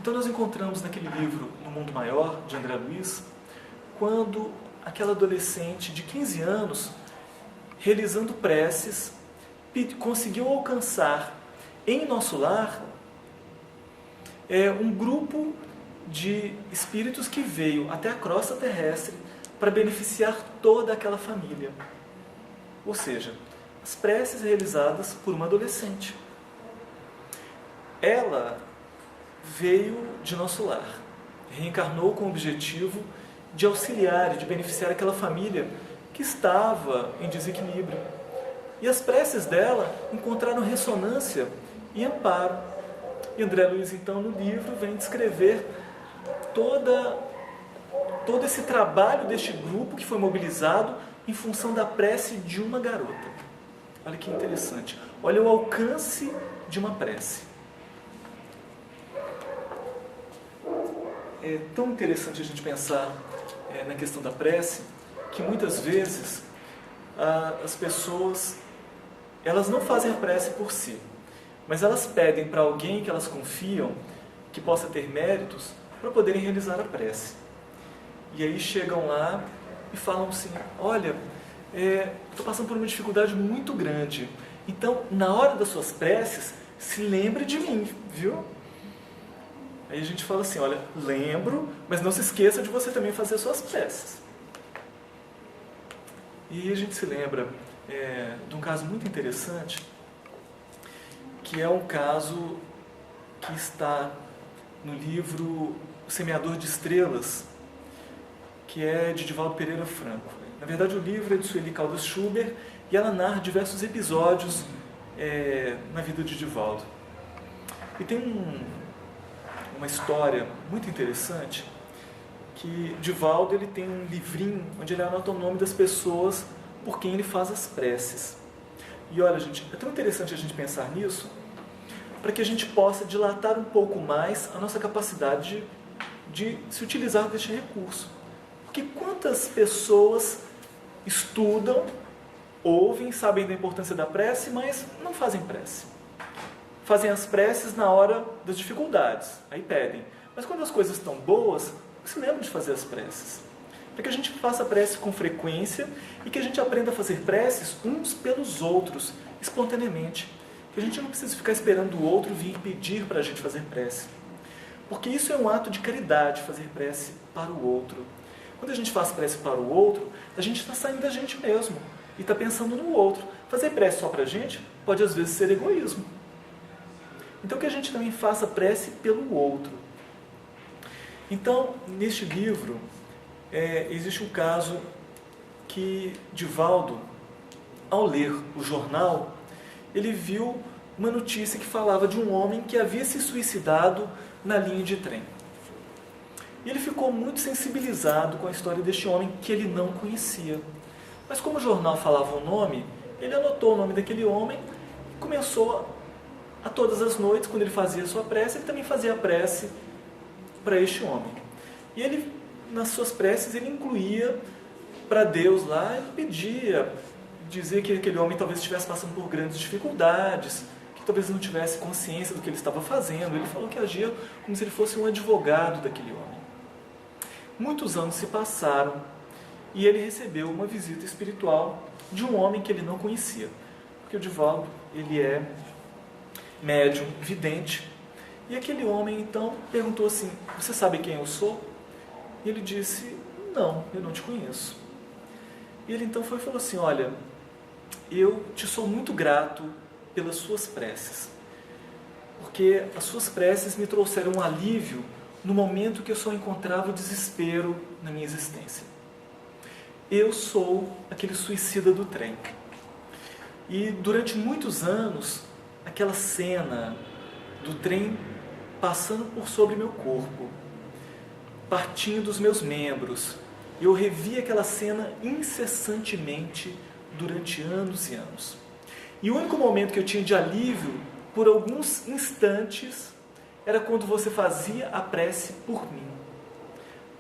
Então nós encontramos naquele livro, No Mundo Maior, de André Luiz, quando aquela adolescente de 15 anos, realizando preces, conseguiu alcançar em nosso lar um grupo de espíritos que veio até a crosta terrestre para beneficiar toda aquela família. Ou seja, as preces realizadas por uma adolescente. Ela veio de nosso lar, reencarnou com o objetivo de auxiliar e de beneficiar aquela família que estava em desequilíbrio. E as preces dela encontraram ressonância e amparo. E André Luiz, então, no livro, vem descrever todo esse trabalho deste grupo que foi mobilizado em função da prece de uma garota. Olha que interessante. Olha o alcance de uma prece. é tão interessante a gente pensar na questão da prece, que muitas vezes as pessoas, elas não fazem a prece por si, mas elas pedem para alguém que elas confiam, que possa ter méritos, para poderem realizar a prece. E aí chegam lá e falam assim, olha, estou passando por uma dificuldade muito grande, então na hora das suas preces, se lembre de mim, viu? Aí a gente fala assim, olha, lembro, mas não se esqueça de você também fazer as suas preces. E a gente se lembra de um caso muito interessante, que é um caso que está no livro O Semeador de Estrelas, que é de Divaldo Pereira Franco. Na verdade, o livro é de Sueli Caldas Schubert e ela narra diversos episódios na vida de Divaldo. E tem uma história muito interessante, que Divaldo ele tem um livrinho onde ele anota o nome das pessoas por quem ele faz as preces. E olha, gente, é tão interessante a gente pensar nisso, para que a gente possa dilatar um pouco mais a nossa capacidade de se utilizar deste recurso. Porque quantas pessoas estudam, ouvem, sabem da importância da prece, mas não fazem prece. Fazem as preces na hora das dificuldades, aí pedem. Mas quando as coisas estão boas, se lembram de fazer as preces. Para que a gente faça prece com frequência e que a gente aprenda a fazer preces uns pelos outros, espontaneamente. Que a gente não precisa ficar esperando o outro vir pedir para a gente fazer prece. Porque isso é um ato de caridade, fazer prece para o outro. Quando a gente faz prece para o outro, a gente está saindo da gente mesmo e está pensando no outro. Fazer prece só para a gente pode às vezes ser egoísmo. Então que a gente também faça prece pelo outro. Então, neste livro, existe um caso que Divaldo, ao ler o jornal, ele viu uma notícia que falava de um homem que havia se suicidado na linha de trem. E ele ficou muito sensibilizado com a história deste homem que ele não conhecia. Mas como o jornal falava o nome, ele anotou o nome daquele homem e começou a todas as noites, quando ele fazia a sua prece, ele também fazia a prece para este homem. E ele, nas suas preces, ele incluía para Deus lá, ele pedia, dizia que aquele homem talvez estivesse passando por grandes dificuldades, que talvez não tivesse consciência do que ele estava fazendo. Ele falou que agia como se ele fosse um advogado daquele homem. Muitos anos se passaram e ele recebeu uma visita espiritual de um homem que ele não conhecia. Porque o Divaldo, ele é médium, vidente. E aquele homem, então, perguntou assim, você sabe quem eu sou? E ele disse, não, eu não te conheço. E ele então foi e falou assim, olha, eu te sou muito grato pelas suas preces. Porque as suas preces me trouxeram um alívio no momento que eu só encontrava o desespero na minha existência. Eu sou aquele suicida do trem. E durante muitos anos, aquela cena do trem passando por sobre meu corpo, partindo dos meus membros, eu revi aquela cena incessantemente durante anos e anos. E o único momento que eu tinha de alívio, por alguns instantes, era quando você fazia a prece por mim.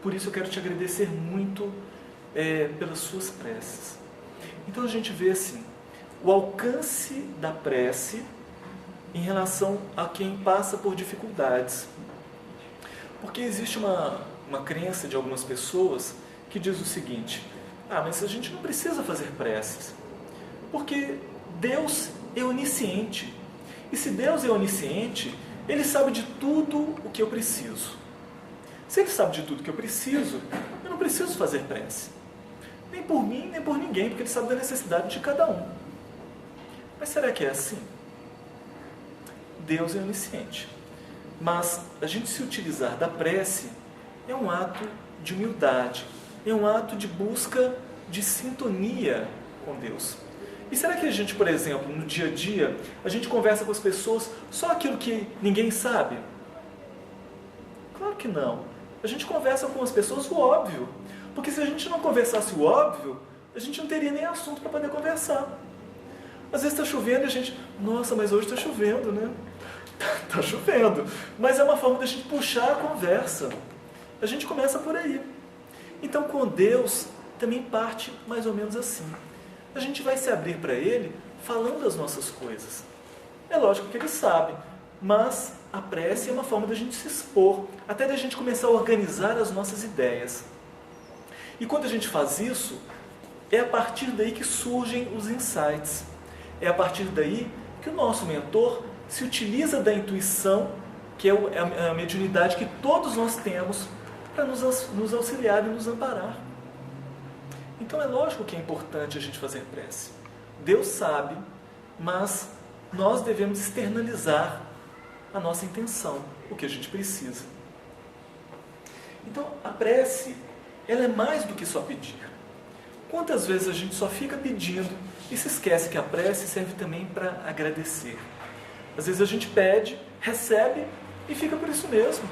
Por isso eu quero te agradecer muito pelas suas preces. Então a gente vê assim, o alcance da prece em relação a quem passa por dificuldades. Porque existe uma crença de algumas pessoas que diz o seguinte, mas a gente não precisa fazer preces, porque Deus é onisciente. E se Deus é onisciente, Ele sabe de tudo o que eu preciso. Se Ele sabe de tudo o que eu preciso, eu não preciso fazer prece. Nem por mim, nem por ninguém, porque Ele sabe da necessidade de cada um. Mas será que é assim? Deus é onisciente. Mas a gente se utilizar da prece é um ato de humildade, é um ato de busca de sintonia com Deus. E será que a gente, por exemplo, no dia a dia, a gente conversa com as pessoas só aquilo que ninguém sabe? Claro que não. A gente conversa com as pessoas o óbvio. Porque se a gente não conversasse o óbvio, a gente não teria nem assunto para poder conversar. Às vezes está chovendo e a gente, nossa, mas hoje está chovendo, né? Está chovendo. Mas é uma forma da gente puxar a conversa. A gente começa por aí. Então, com Deus, também parte mais ou menos assim. A gente vai se abrir para Ele falando as nossas coisas. É lógico que Ele sabe, mas a prece é uma forma da gente se expor, até da gente começar a organizar as nossas ideias. E quando a gente faz isso, é a partir daí que surgem os insights. É a partir daí que o nosso mentor se utiliza da intuição, que é a mediunidade que todos nós temos, para nos auxiliar e nos amparar. Então é lógico que é importante a gente fazer prece. Deus sabe, mas nós devemos externalizar a nossa intenção, o que a gente precisa. Então a prece, ela é mais do que só pedir. Quantas vezes a gente só fica pedindo e se esquece que a prece serve também para agradecer? Às vezes a gente pede, recebe e fica por isso mesmo.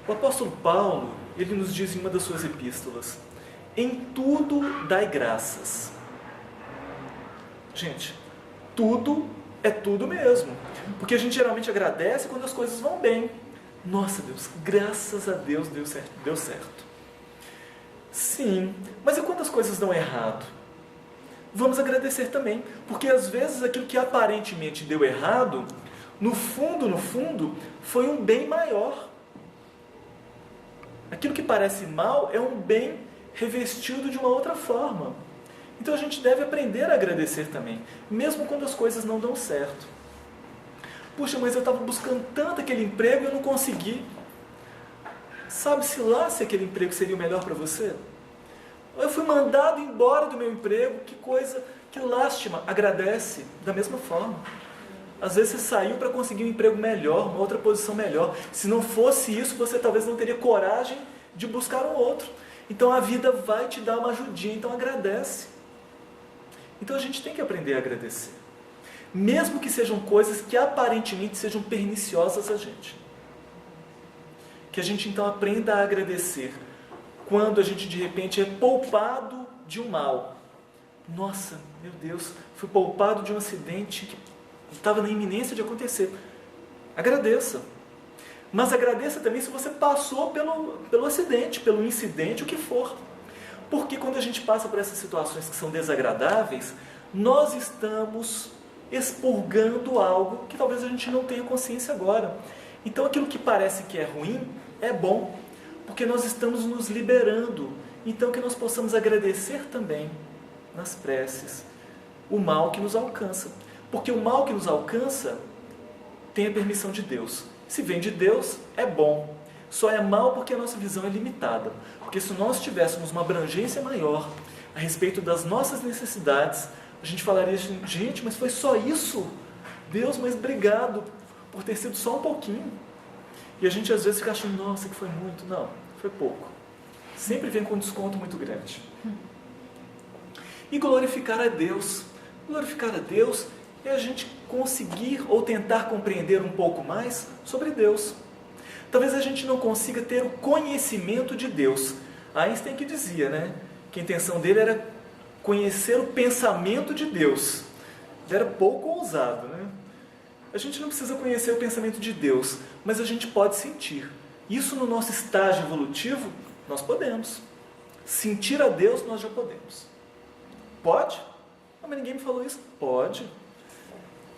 O apóstolo Paulo, ele nos diz em uma das suas epístolas: em tudo dai graças. Gente, tudo é tudo mesmo. Porque a gente geralmente agradece quando as coisas vão bem. Nossa Deus, graças a Deus deu certo. Sim, mas e quando as coisas dão errado? Vamos agradecer também, porque às vezes aquilo que aparentemente deu errado, no fundo, foi um bem maior. Aquilo que parece mal é um bem revestido de uma outra forma. Então a gente deve aprender a agradecer também, mesmo quando as coisas não dão certo. Puxa, mas eu estava buscando tanto aquele emprego e eu não consegui. Sabe-se lá se aquele emprego seria o melhor para você? Eu fui mandado embora do meu emprego, que coisa, que lástima. Agradece da mesma forma. Às vezes você saiu para conseguir um emprego melhor, uma outra posição melhor. Se não fosse isso, você talvez não teria coragem de buscar um outro. Então a vida vai te dar uma ajudinha, então agradece. Então a gente tem que aprender a agradecer. Mesmo que sejam coisas que aparentemente sejam perniciosas a gente. Que a gente então aprenda a agradecer. Quando a gente de repente é poupado de um mal. Nossa, meu Deus, fui poupado de um acidente que estava na iminência de acontecer. Agradeça. Mas agradeça também se você passou pelo acidente, pelo incidente, o que for. Porque quando a gente passa por essas situações que são desagradáveis, nós estamos expurgando algo que talvez a gente não tenha consciência agora. Então aquilo que parece que é ruim, é bom, porque nós estamos nos liberando. Então que nós possamos agradecer também, nas preces, o mal que nos alcança. Porque o mal que nos alcança tem a permissão de Deus. Se vem de Deus, é bom. Só é mal porque a nossa visão é limitada. Porque se nós tivéssemos uma abrangência maior a respeito das nossas necessidades, a gente falaria, gente, mas foi só isso? Deus, mas obrigado por ter sido só um pouquinho. E a gente às vezes fica achando, nossa, que foi muito. Não, foi pouco. Sempre vem com um desconto muito grande. E glorificar a Deus. Glorificar a Deus é a gente conseguir ou tentar compreender um pouco mais sobre Deus. Talvez a gente não consiga ter o conhecimento de Deus. Einstein que dizia, né, que a intenção dele era conhecer o pensamento de Deus. Era pouco ousado, né? A gente não precisa conhecer o pensamento de Deus, mas a gente pode sentir. Isso no nosso estágio evolutivo, nós podemos. Sentir a Deus, nós já podemos. Pode? Não, mas ninguém me falou isso. Pode.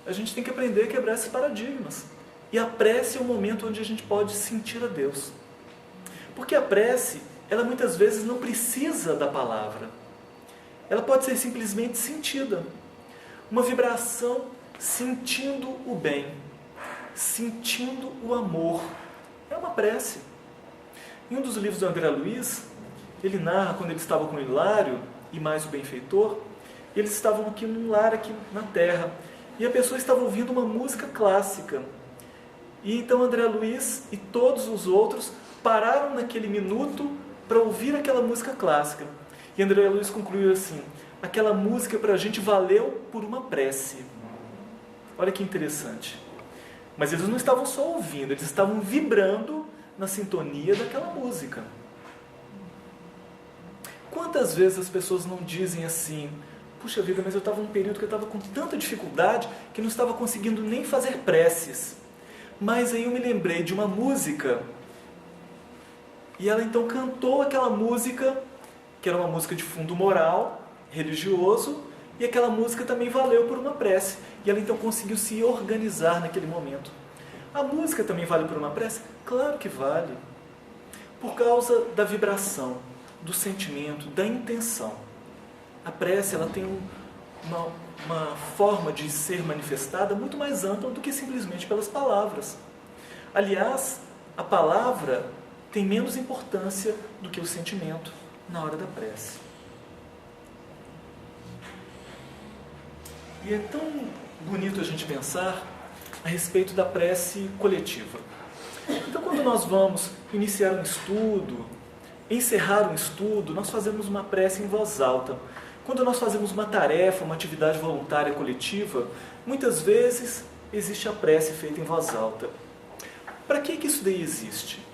A gente tem que aprender a quebrar esses paradigmas. E a prece é o momento onde a gente pode sentir a Deus. Porque a prece, ela muitas vezes não precisa da palavra. Ela pode ser simplesmente sentida. Uma vibração sentindo o bem, sentindo o amor. É uma prece. Em um dos livros do André Luiz, ele narra quando ele estava com o Hilário e mais o benfeitor, eles estavam aqui num lar aqui na terra, e a pessoa estava ouvindo uma música clássica. E então André Luiz e todos os outros pararam naquele minuto para ouvir aquela música clássica. E André Luiz concluiu assim: aquela música para a gente valeu por uma prece. Olha que interessante. Mas eles não estavam só ouvindo, eles estavam vibrando na sintonia daquela música. Quantas vezes as pessoas não dizem assim: puxa vida, mas eu estava num período que eu estava com tanta dificuldade que não estava conseguindo nem fazer preces. Mas aí eu me lembrei de uma música E ela então cantou aquela música, que era uma música de fundo moral, religioso, e aquela música também valeu por uma prece. E ela então conseguiu se organizar naquele momento. A música também vale por uma prece? Claro que vale. Por causa da vibração, do sentimento, da intenção. A prece ela tem uma forma de ser manifestada muito mais ampla do que simplesmente pelas palavras. Aliás, a palavra tem menos importância do que o sentimento na hora da prece. E é tão bonito a gente pensar a respeito da prece coletiva. Então, quando nós vamos iniciar um estudo, encerrar um estudo, nós fazemos uma prece em voz alta. Quando nós fazemos uma tarefa, uma atividade voluntária coletiva, muitas vezes existe a prece feita em voz alta. Para que isso daí existe?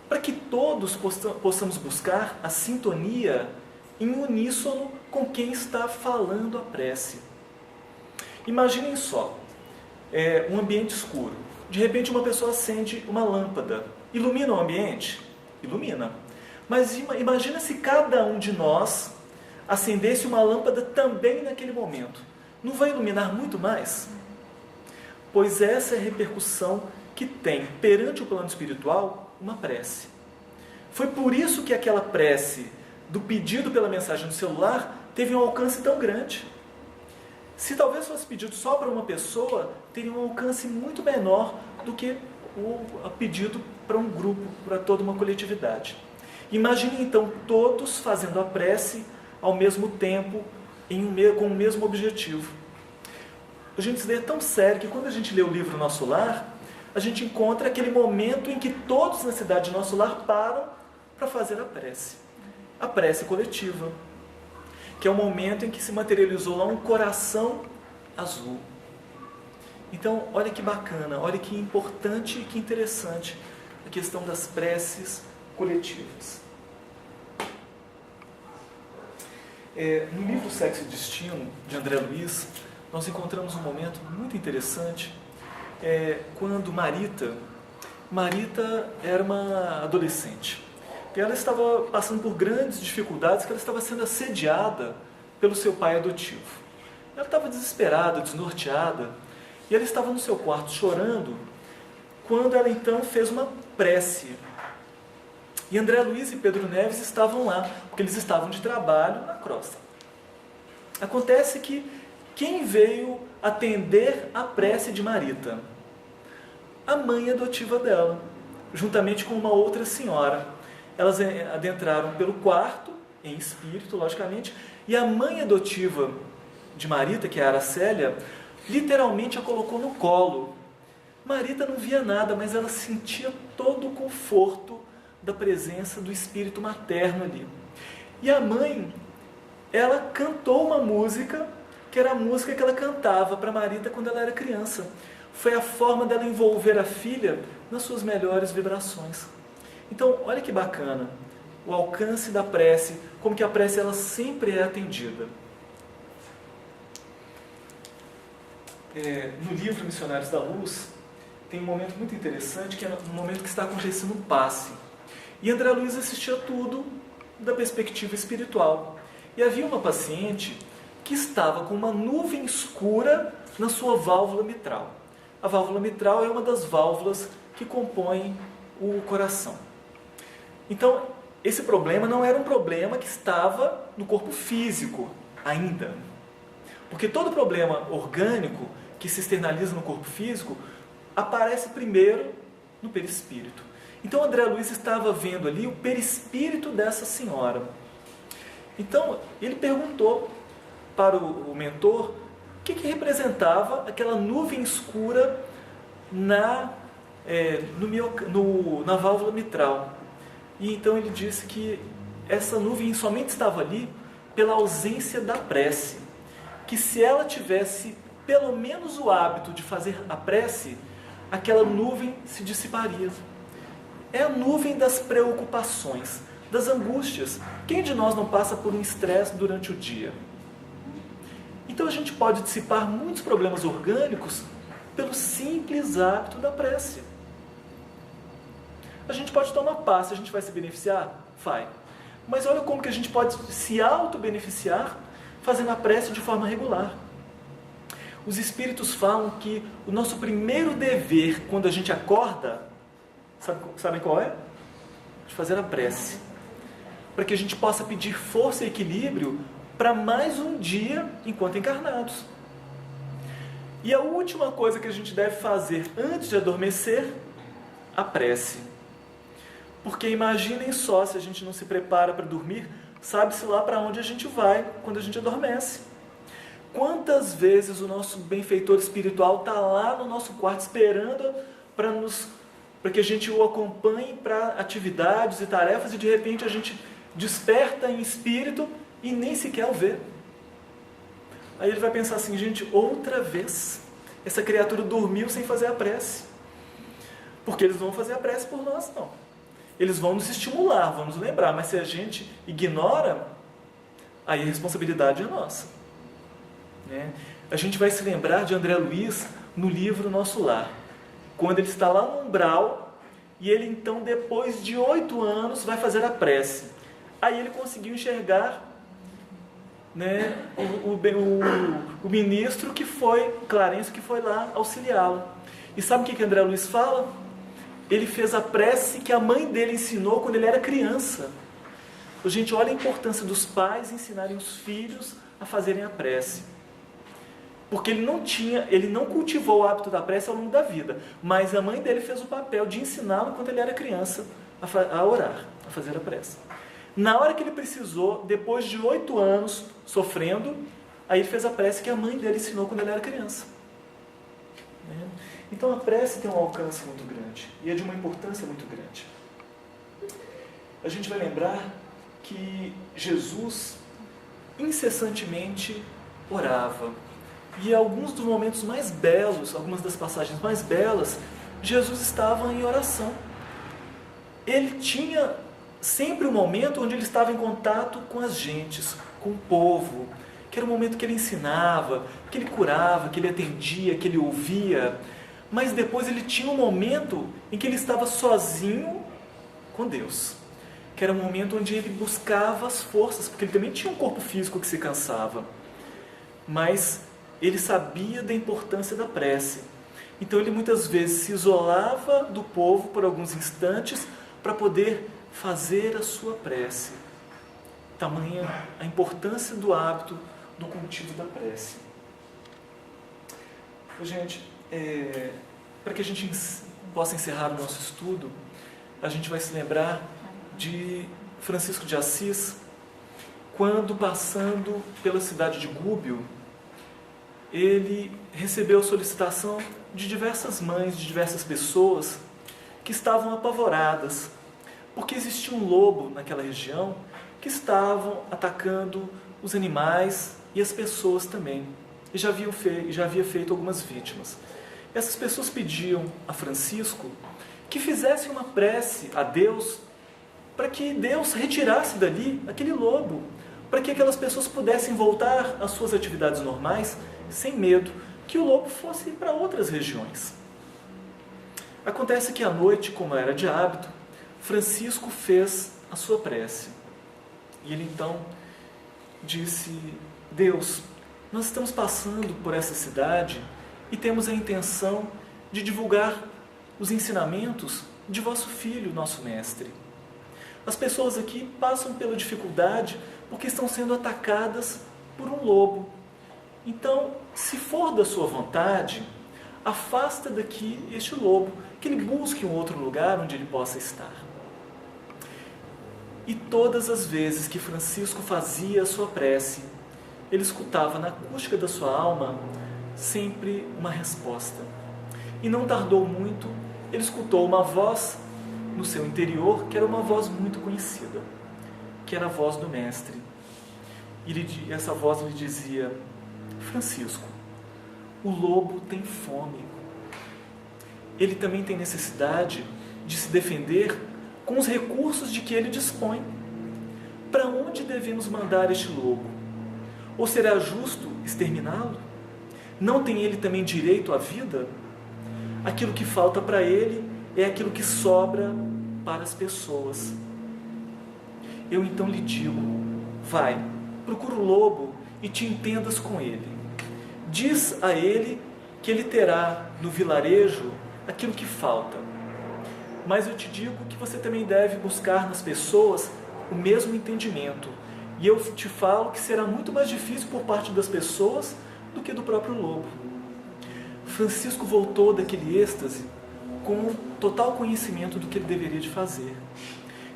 Para que todos possamos buscar a sintonia em uníssono com quem está falando a prece. Imaginem só, um ambiente escuro. De repente uma pessoa acende uma lâmpada. Ilumina o ambiente? Ilumina. Mas imagina se cada um de nós acendesse uma lâmpada também naquele momento. Não vai iluminar muito mais? Pois essa é a repercussão que tem perante o plano espiritual uma prece. Foi por isso que aquela prece do pedido pela mensagem do celular teve um alcance tão grande. Se talvez fosse pedido só para uma pessoa, teria um alcance muito menor do que o pedido para um grupo, para toda uma coletividade. Imagine então todos fazendo a prece ao mesmo tempo, com o mesmo objetivo. Gente, isso daí é tão sério que quando a gente lê o livro Nosso Lar, a gente encontra aquele momento em que todos na cidade de Nosso Lar param para fazer a prece coletiva, que é o momento em que se materializou lá um coração azul. Então, olha que bacana, olha que importante e que interessante a questão das preces coletivas. No livro Sexo e Destino, de André Luiz, nós encontramos um momento muito interessante, quando Marita era uma adolescente. E ela estava passando por grandes dificuldades, que ela estava sendo assediada pelo seu pai adotivo. Ela estava desesperada, desnorteada, e ela estava no seu quarto chorando, quando ela então fez uma prece. E André Luiz e Pedro Neves estavam lá, porque eles estavam de trabalho na crosta. Acontece que quem veio atender a prece de Marita? A mãe adotiva dela, juntamente com uma outra senhora. Elas adentraram pelo quarto, em espírito, logicamente, e a mãe adotiva de Marita, que é a Aracélia, literalmente a colocou no colo. Marita não via nada, mas ela sentia todo o conforto da presença do espírito materno ali. E a mãe, ela cantou uma música, que era a música que ela cantava para Marita quando ela era criança. Foi a forma dela envolver a filha nas suas melhores vibrações. Então, olha que bacana, o alcance da prece, como que a prece ela sempre é atendida. No livro Missionários da Luz, tem um momento muito interessante, que é um momento que está acontecendo um passe. E André Luiz assistia tudo da perspectiva espiritual. E havia uma paciente que estava com uma nuvem escura na sua válvula mitral. A válvula mitral é uma das válvulas que compõem o coração. Então, esse problema não era um problema que estava no corpo físico ainda. Porque todo problema orgânico que se externaliza no corpo físico aparece primeiro no perispírito. Então, André Luiz estava vendo ali o perispírito dessa senhora. Então, ele perguntou para o mentor o que representava aquela nuvem escura na válvula mitral. E então ele disse que essa nuvem somente estava ali pela ausência da prece. Que se ela tivesse pelo menos o hábito de fazer a prece, aquela nuvem se dissiparia. É a nuvem das preocupações, das angústias. Quem de nós não passa por um estresse durante o dia? Então a gente pode dissipar muitos problemas orgânicos pelo simples hábito da prece. A gente pode tomar passe, a gente vai se beneficiar? Vai. Mas olha como que a gente pode se auto-beneficiar fazendo a prece de forma regular. Os Espíritos falam que o nosso primeiro dever quando a gente acorda, sabem qual é? De fazer a prece. Para que a gente possa pedir força e equilíbrio para mais um dia enquanto encarnados. E a última coisa que a gente deve fazer antes de adormecer, a prece. Porque imaginem só, se a gente não se prepara para dormir, sabe-se lá para onde a gente vai quando a gente adormece. Quantas vezes o nosso benfeitor espiritual está lá no nosso quarto esperando para que a gente o acompanhe para atividades e tarefas e de repente a gente desperta em espírito e nem sequer o vê. Aí ele vai pensar assim, gente, outra vez essa criatura dormiu sem fazer a prece. Porque eles vão fazer a prece por nós, não. Eles vão nos estimular, vão nos lembrar, mas se a gente ignora, aí a responsabilidade é nossa. Né? A gente vai se lembrar de André Luiz no livro Nosso Lar, quando ele está lá no umbral e ele então, depois de 8 anos, vai fazer a prece. Aí ele conseguiu enxergar, né, o ministro que foi, Clarencio, que foi lá auxiliá-lo. E sabe o que André Luiz fala? Ele fez a prece que a mãe dele ensinou quando ele era criança. Gente, olha a importância dos pais ensinarem os filhos a fazerem a prece. Porque ele não cultivou o hábito da prece ao longo da vida, mas a mãe dele fez o papel de ensiná-lo quando ele era criança a orar, a fazer a prece. Na hora que ele precisou, depois de 8 anos sofrendo, aí ele fez a prece que a mãe dele ensinou quando ele era criança. Então a prece tem um alcance muito grande e é de uma importância muito grande. A gente vai lembrar que Jesus incessantemente orava. E alguns dos momentos mais belos, algumas das passagens mais belas, Jesus estava em oração. Ele tinha sempre um momento onde ele estava em contato com as gentes, com o povo, que era o momento que ele ensinava, que ele curava, que ele atendia, que ele ouvia. Mas depois ele tinha um momento em que ele estava sozinho com Deus, que era um momento onde ele buscava as forças, porque ele também tinha um corpo físico que se cansava. Mas ele sabia da importância da prece. Então ele muitas vezes se isolava do povo por alguns instantes para poder fazer a sua prece. Tamanha a importância do hábito do cultivo da prece. Gente, para que a gente possa encerrar o nosso estudo, a gente vai se lembrar de Francisco de Assis, quando passando pela cidade de Gúbio, ele recebeu solicitação de diversas mães, de diversas pessoas que estavam apavoradas, porque existia um lobo naquela região que estavam atacando os animais e as pessoas também, e já havia feito algumas vítimas. Essas pessoas pediam a Francisco que fizesse uma prece a Deus para que Deus retirasse dali aquele lobo, para que aquelas pessoas pudessem voltar às suas atividades normais sem medo que o lobo fosse para outras regiões. Acontece que à noite, como era de hábito, Francisco fez a sua prece. E ele então disse: Deus, nós estamos passando por essa cidade e temos a intenção de divulgar os ensinamentos de vosso Filho, nosso Mestre. As pessoas aqui passam pela dificuldade porque estão sendo atacadas por um lobo. Então, se for da sua vontade, afasta daqui este lobo, que ele busque um outro lugar onde ele possa estar. E todas as vezes que Francisco fazia a sua prece, ele escutava na acústica da sua alma sempre uma resposta. E não tardou muito, ele escutou uma voz no seu interior, que era uma voz muito conhecida, que era a voz do Mestre. E essa voz lhe dizia: Francisco, o lobo tem fome. Ele também tem necessidade de se defender com os recursos de que ele dispõe. Para onde devemos mandar este lobo? Ou será justo exterminá-lo? Não tem ele também direito à vida? Aquilo que falta para ele é aquilo que sobra para as pessoas. Eu então lhe digo, vai, procura o lobo e te entendas com ele. Diz a ele que ele terá no vilarejo aquilo que falta. Mas eu te digo que você também deve buscar nas pessoas o mesmo entendimento. E eu te falo que será muito mais difícil por parte das pessoas do que do próprio lobo. Francisco voltou daquele êxtase com total conhecimento do que ele deveria de fazer.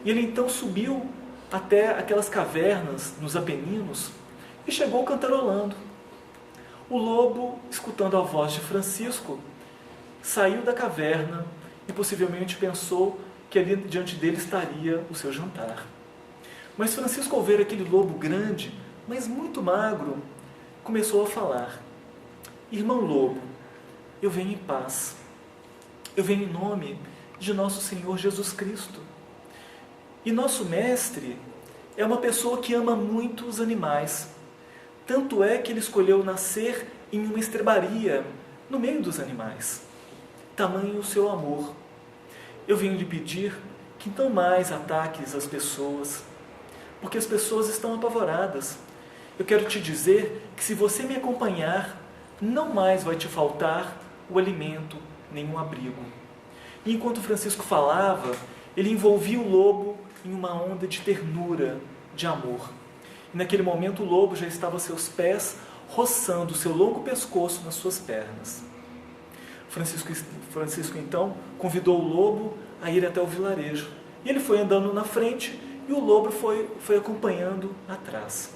E ele então subiu até aquelas cavernas nos Apeninos e chegou cantarolando. O lobo, escutando a voz de Francisco, saiu da caverna e possivelmente pensou que ali diante dele estaria o seu jantar. Mas Francisco, ao ver aquele lobo grande, mas muito magro, começou a falar: irmão lobo, eu venho em paz. Eu venho em nome de nosso Senhor Jesus Cristo. E nosso mestre é uma pessoa que ama muito os animais. Tanto é que ele escolheu nascer em uma estrebaria, no meio dos animais. Tamanho o seu amor. Eu venho lhe pedir que não mais ataques as pessoas, porque as pessoas estão apavoradas. Eu quero te dizer que se você me acompanhar, não mais vai te faltar o alimento, nem o abrigo. E enquanto Francisco falava, ele envolvia o lobo em uma onda de ternura, de amor. E naquele momento o lobo já estava aos seus pés, roçando o seu longo pescoço nas suas pernas. Francisco então convidou o lobo a ir até o vilarejo. E ele foi andando na frente e o lobo foi acompanhando atrás.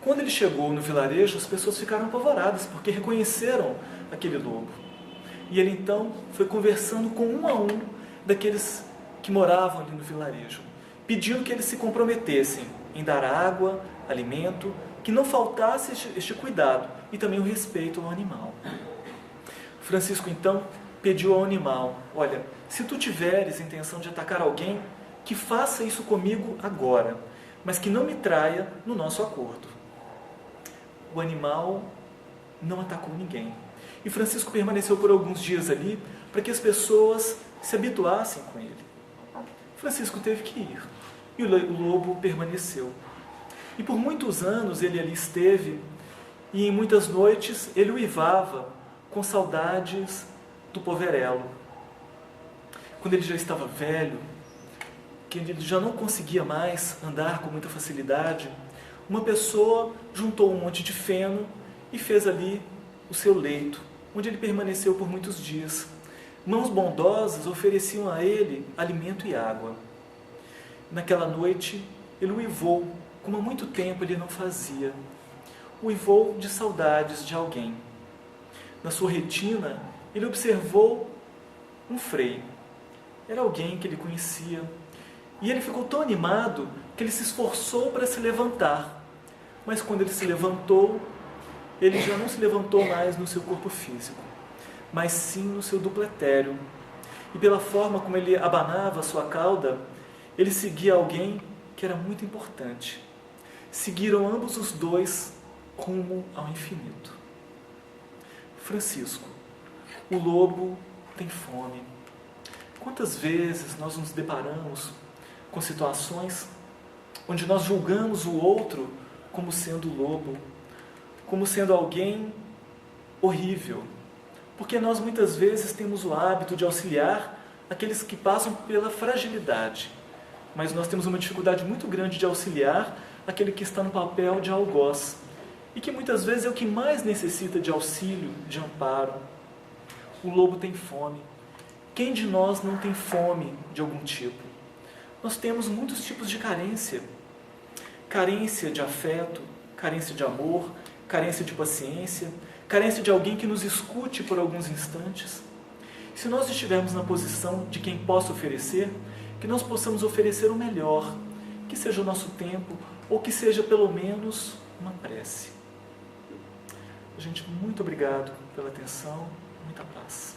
Quando ele chegou no vilarejo, as pessoas ficaram apavoradas, porque reconheceram aquele lobo. E ele então foi conversando com um a um daqueles que moravam ali no vilarejo, pedindo que eles se comprometessem em dar água, alimento, que não faltasse este cuidado e também o respeito ao animal. Francisco então pediu ao animal: olha, se tu tiveres intenção de atacar alguém, que faça isso comigo agora, mas que não me traia no nosso acordo. O animal não atacou ninguém. E Francisco permaneceu por alguns dias ali para que as pessoas se habituassem com ele. Francisco teve que ir e o lobo permaneceu. E por muitos anos ele ali esteve e em muitas noites ele uivava com saudades do poverelo. Quando ele já estava velho, que ele já não conseguia mais andar com muita facilidade, uma pessoa juntou um monte de feno e fez ali o seu leito, onde ele permaneceu por muitos dias. Mãos bondosas ofereciam a ele alimento e água. Naquela noite, ele uivou, como há muito tempo ele não fazia. Uivou de saudades de alguém. Na sua retina, ele observou um frei. Era alguém que ele conhecia. E ele ficou tão animado que ele se esforçou para se levantar. Mas quando ele se levantou, ele já não se levantou mais no seu corpo físico, mas sim no seu duplo etéreo. E pela forma como ele abanava a sua cauda, ele seguia alguém que era muito importante. Seguiram ambos os dois rumo ao infinito. Francisco, o lobo tem fome. Quantas vezes nós nos deparamos com situações onde nós julgamos o outro como sendo lobo, como sendo alguém horrível, porque nós muitas vezes temos o hábito de auxiliar aqueles que passam pela fragilidade, mas nós temos uma dificuldade muito grande de auxiliar aquele que está no papel de algoz, e que muitas vezes é o que mais necessita de auxílio, de amparo. O lobo tem fome. Quem de nós não tem fome de algum tipo? Nós temos muitos tipos de carência. Carência de afeto, carência de amor, carência de paciência, carência de alguém que nos escute por alguns instantes. Se nós estivermos na posição de quem possa oferecer, que nós possamos oferecer o melhor, que seja o nosso tempo, ou que seja pelo menos uma prece. Gente, muito obrigado pela atenção, muita paz.